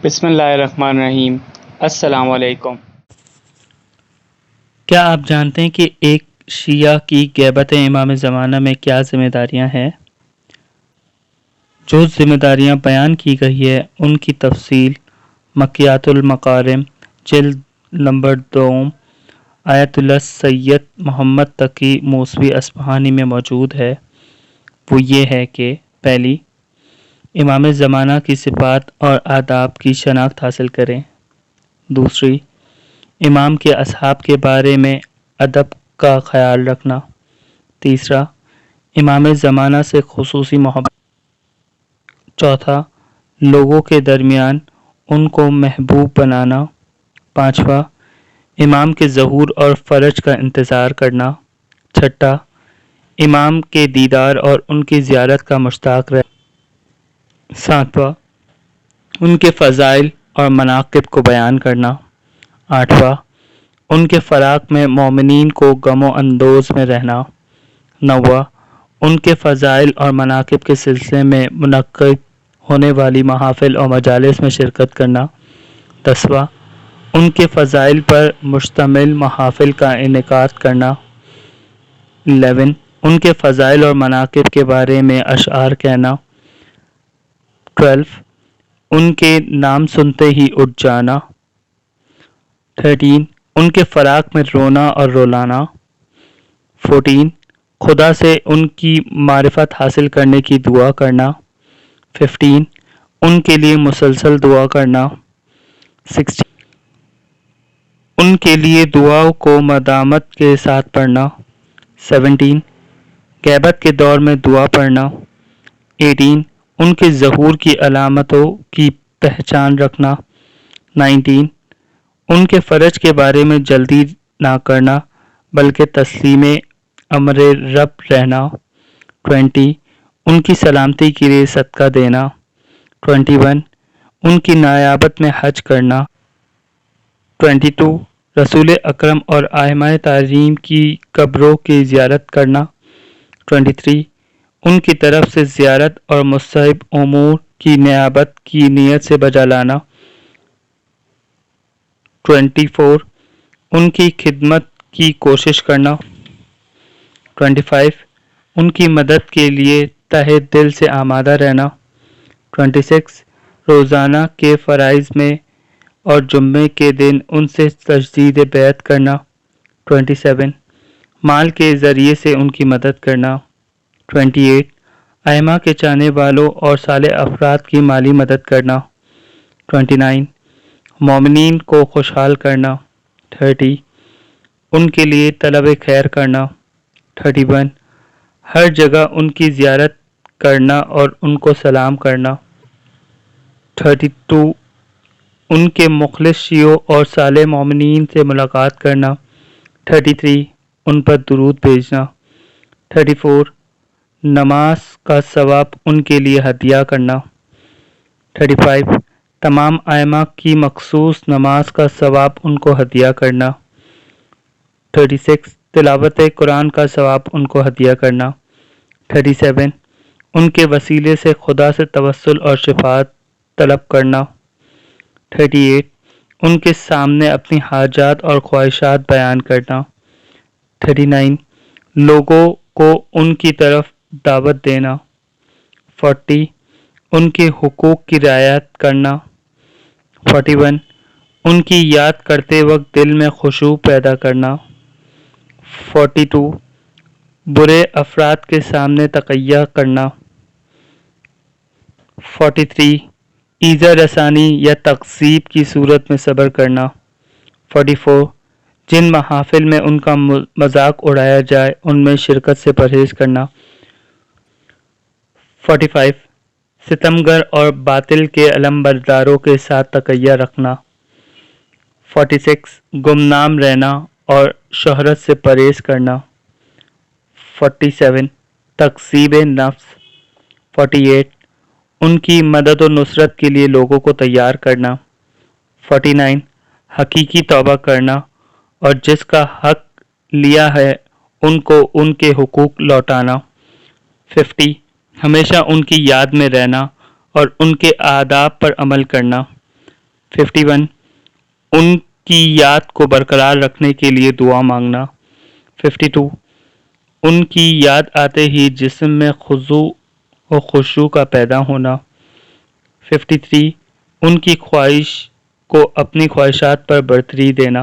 بسم اللہ الرحمن الرحیم۔ السلام علیکم۔ کیا آپ جانتے ہیں کہ ایک شیعہ کی غیبت امام زمانہ میں کیا ذمہ داریاں ہیں؟ جو ذمہ داریاں بیان کی گئی ہے ان کی تفصیل مکیات المکارم جلد نمبر 2 آیت اللہ سید محمد تقی موسوی اصفہانی میں موجود ہے۔ وہ یہ ہے کہ پہلی، امام زمانہ کی صفات اور آداب کی شناخت حاصل کریں۔ دوسری، امام کے اصحاب کے بارے میں ادب کا خیال رکھنا۔ تیسرا، امام زمانہ سے خصوصی محبت۔ چوتھا، لوگوں کے درمیان ان کو محبوب بنانا۔ پانچواں، امام کے ظہور اور فرج کا انتظار کرنا۔ چھٹا، امام کے دیدار اور ان کی زیارت کا مشتاق رہنا۔ ساتواں، ان کے فضائل اور مناقب کو بیان کرنا۔ آٹھواں، ان کے فراق میں مومنین کو غم و اندوز میں رہنا۔ نواں، ان کے فضائل اور مناقب کے سلسلے میں منعقد ہونے والی محافل اور مجالس میں شرکت کرنا۔ دسواں، ان کے فضائل پر مشتمل محافل کا انعقاد کرنا۔ 11، ان کے فضائل اور مناقب کے بارے میں اشعار کہنا۔ 12، ان کے نام سنتے ہی اٹھ جانا۔ 13، ان کے فراق میں رونا اور رلانا۔ 14، خدا سے ان کی معرفت حاصل کرنے کی دعا کرنا۔ 15، ان کے لیے مسلسل دعا کرنا۔ 16، ان کے لیے دعا کو مدامت کے ساتھ پڑھنا۔ 17، غیبت کے دور میں دعا پڑھنا۔ 18، ان کے ظہور کی علامتوں کی پہچان رکھنا۔ 19، ان کے فرج کے بارے میں جلدی نہ کرنا بلکہ تسلیم امر رب رہنا۔ 20، ان کی سلامتی کے لیے صدقہ دینا۔ 21، ان کی نیابت میں حج کرنا۔ 22، رسول اکرم اور ائمہ تعظیم کی قبروں کی زیارت کرنا۔ 23، ان کی طرف سے زیارت اور مستحب امور کی نیابت کی نیت سے بجا لانا۔ 24، ان کی خدمت کی کوشش کرنا۔ 25، ان کی مدد کے لیے تہہ دل سے آمادہ رہنا۔ 26، روزانہ کے فرائض میں اور جمعے کے دن ان سے تجدید بیعت کرنا۔ 27، مال کے ذریعے سے ان کی مدد کرنا۔ 28، ائمہ کے چاہنے والوں اور صالح افراد کی مالی مدد کرنا۔ 29، مومنین کو خوشحال کرنا۔ 30، ان کے لیے طلب خیر کرنا۔ 31، ہر جگہ ان کی زیارت کرنا اور ان کو سلام کرنا۔ 32، ان کے مخلص شیعوں اور صالح مومنین سے ملاقات کرنا۔ 33، ان پر درود بھیجنا۔ 34، نماز کا ثواب ان کے لیے ہدیہ کرنا۔ 35، تمام ائمہ کی مخصوص نماز کا ثواب ان کو ہدیہ کرنا۔ 36، تلاوت قرآن کا ثواب ان کو ہدیہ کرنا۔ 37، ان کے وسیلے سے خدا سے توسل اور شفاعت طلب کرنا۔ 38، ان کے سامنے اپنی حاجات اور خواہشات بیان کرنا۔ 39، لوگوں کو ان کی طرف دعوت دینا۔ 40، ان کے حقوق کی رعایت کرنا۔ 41، ان کی یاد کرتے وقت دل میں خشوع پیدا کرنا۔ 42، برے افراد کے سامنے تقیہ کرنا۔ 43، ایذا رسانی یا تکذیب کی صورت میں صبر کرنا۔ 44، جن محافل میں ان کا مذاق اڑایا جائے ان میں شرکت سے پرہیز کرنا۔ 45، ستمگر اور باطل کے علمبرداروں کے ساتھ تقیہ رکھنا۔ 46، گمنام رہنا اور شہرت سے پرہیز کرنا۔ 47، تکذیب نفس۔ 48، ان کی مدد و نصرت کے لیے لوگوں کو تیار کرنا۔ 49، حقیقی توبہ کرنا اور جس کا حق لیا ہے ان کو ان کے حقوق لوٹانا۔ 50، ہمیشہ ان کی یاد میں رہنا اور ان کے آداب پر عمل کرنا۔ 51 ان کی یاد کو برقرار رکھنے کے لیے دعا مانگنا۔ 52 ان کی یاد آتے ہی جسم میں خضوع و خشوع کا پیدا ہونا۔ 53 ان کی خواہش کو اپنی خواہشات پر برتری دینا۔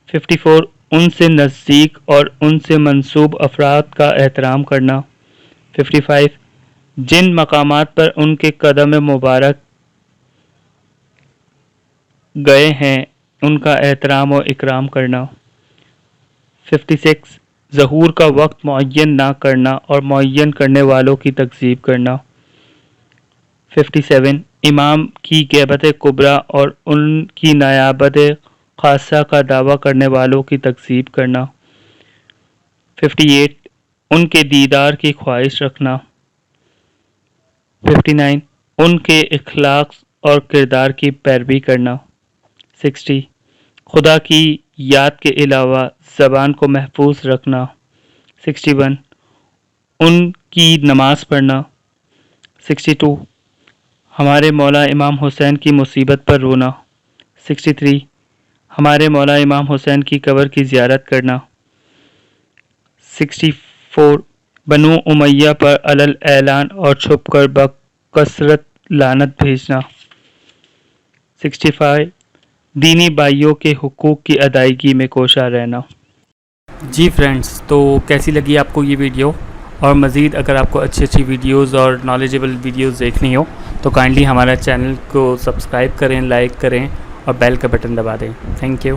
54 ان سے نزدیک اور ان سے منسوب افراد کا احترام کرنا۔ 55 جن مقامات پر ان کے قدم مبارک گئے ہیں ان کا احترام و اکرام کرنا۔ 56 ظہور کا وقت معین نہ کرنا اور معین کرنے والوں کی تکذیب کرنا۔ 57 امام کی غیبت کبریٰ اور ان کی نیابت خاصہ کا دعویٰ کرنے والوں کی تکذیب کرنا۔ 58 ان کے دیدار کی خواہش رکھنا۔ 59 ان کے اخلاق اور کردار کی پیروی کرنا۔ 60 خدا کی یاد کے علاوہ زبان کو محفوظ رکھنا۔ 61 ان کی نماز پڑھنا۔ 62 ہمارے مولا امام حسین کی مصیبت پر رونا۔ 63 ہمارے مولا امام حسین کی قبر کی زیارت کرنا۔ 64 بنو امیہ پر علل اعلان اور چھپ کر بکثرت لعنت بھیجنا۔ 65 دینی بھائیوں کے حقوق کی ادائیگی میں کوشاں رہنا۔ جی فرینڈس، تو کیسی لگی آپ کو یہ ویڈیو؟ اور مزید اگر آپ کو اچھی اچھی ویڈیوز اور نالجیبل ویڈیوز دیکھنی ہو تو کائنڈلی ہمارا چینل کو سبسکرائب کریں، لائک کریں اور بیل کا بٹن دبا دیں۔ Thank you.